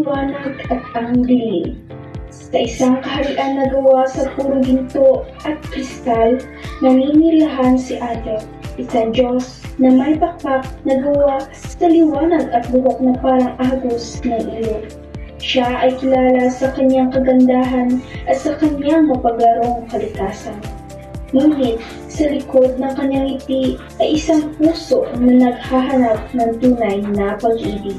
liwanag at ang dilim. Sa isang kaharian na gawa sa puro ginto at kristal, naninilahan si Ate, isang Diyos na may pakpak na gawa sa liwanag at buhok na parang agos ng ilog. Siya ay kilala sa kanyang kagandahan at sa kanyang mapaglarong kalikasan. Ngunit sa likod ng kanyang ngiti ay isang puso na naghahanap ng tunay na pag-ibig.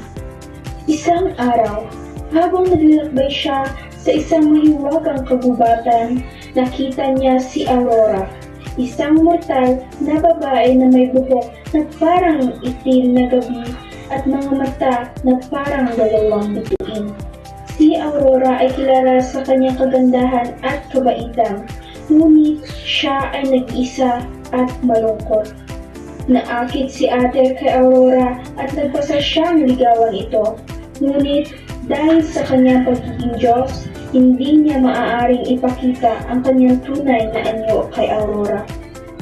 Isang araw, habang naglalakbay siya sa isang mahiwagang kagubatan, nakita niya si Aurora, isang mortal na babae na may buhok na parang itim na gabi at mga mata na parang dalawang bituin. Si Aurora ay kilala sa kanyang kagandahan at kabaitan, ngunit siya ay nag-isa at malungkot. Naakit si Ate kay Aurora at nagpasa siyang ligawan ito, ngunit dahil sa kanyang pagiging Diyos, hindi niya maaaring ipakita ang kanyang tunay na anyo kay Aurora.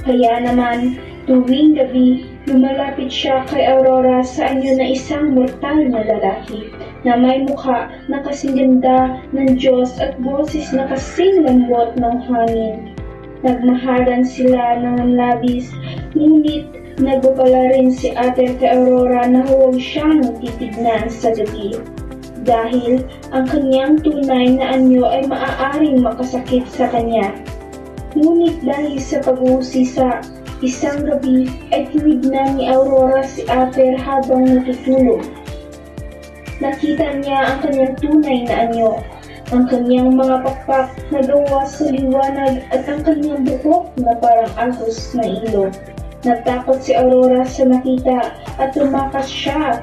Kaya naman, tuwing gabi, lumalapit siya kay Aurora sa anyo na isang mortal na lalaki na may mukha na kasing ganda ng Diyos at boses na kasing lambot ng hangin. Nagmahalan sila ng labis, ngunit nagbabala rin si Ate kay Aurora na huwag siyang titignan sa gabi. Dahil ang kanyang tunay na anyo ay maaaring makasakit sa kanya. Ngunit dahil sa pag-uusisa, isang gabi ay tinignan ni Aurora si Ate habang natutulog. Nakita niya ang kanyang tunay na anyo, ang kanyang mga pakpak na gawa sa liwanag at ang kanyang buhok na parang agos na ilog. Natakot si Aurora sa makita at tumakas siya.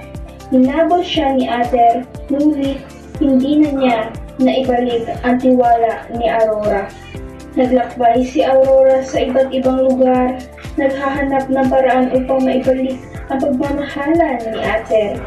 Hinabol siya ni Ate, ngunit hindi na niya naibalik ang tiwala ni Aurora. Naglakbay si Aurora sa iba't ibang lugar, naghahanap ng paraan upang maibalik ang pagmamahalan ni Ate.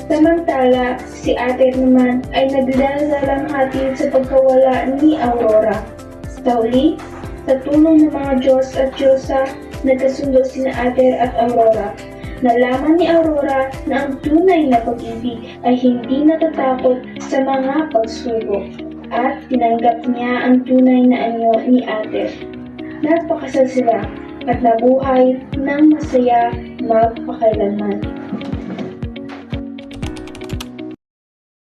Samantala, si Ate naman ay naglalamhati sa pagkawala ni Aurora. Sa huli, sa tulong ng mga Diyos at Diyosa, nagkasundo sina Ate at Aurora. Nalaman ni Aurora na ang tunay na pag-ibig ay hindi natatakot sa mga pagsubok at tinanggap niya ang tunay na anyo ni Ate. Nagpakasal sila at nabuhay ng masaya magpakailanman.